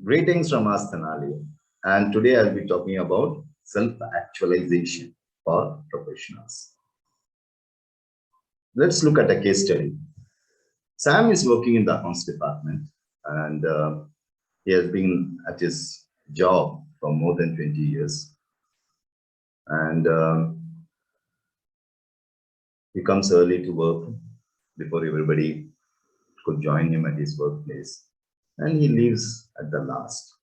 Greetings from Asktenali, and today I'll be talking about self-actualization for professionals. Let's look at a case study. Sam is working in the accounts department, and he has been at his job for more than 20 years. And he comes early to work before everybody could join him at his workplace, and he leaves at the last.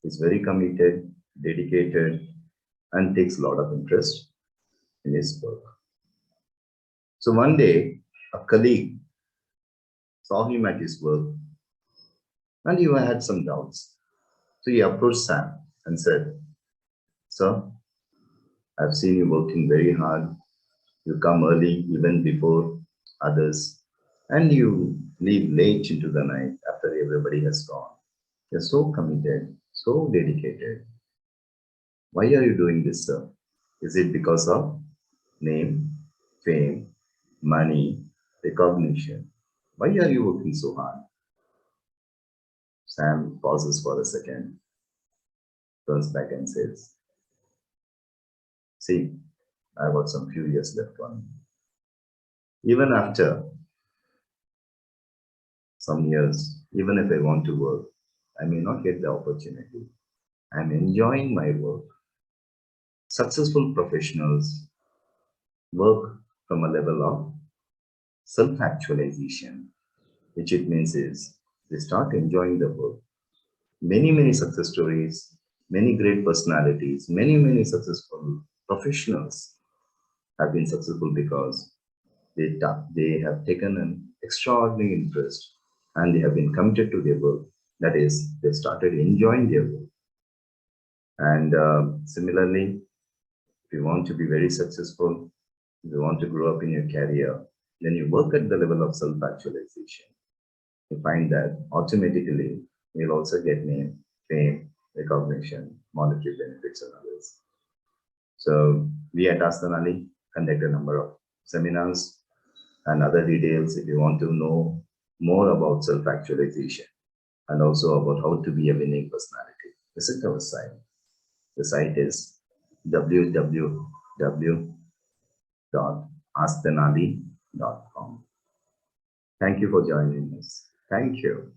He's very committed, dedicated, and takes a lot of interest in his work. So one day, a colleague saw him at his work and he had some doubts. So he approached Sam and said, "Sir, I've seen you working very hard. You come early even before others, and you leave late into the night after everybody has gone. You're so committed, so dedicated. Why are you doing this, sir? Is it because of name, fame, money, recognition? Why are you working so hard?" Sam pauses for a second, turns back and says, "See, I've got some few years left on me. Even after some years, even if I want to work, I may not get the opportunity. I'm enjoying my work. Successful professionals work from a level of self-actualization, which it means is they start enjoying the work. Many success stories, many great personalities, many successful professionals have been successful because they have taken an extraordinary interest and they have been committed to their work. That is, they started enjoying their work. And similarly, if you want to be very successful, if you want to grow up in your career, then you work at the level of self-actualization. You find that automatically you'll also get name, fame, recognition, monetary benefits, and others. So we at Asktenali conduct a number of seminars and other details. If you want to know more about self-actualization and also about how to be a winning personality, visit our site. The site is www.asktenali.com. Thank you for joining us. Thank you.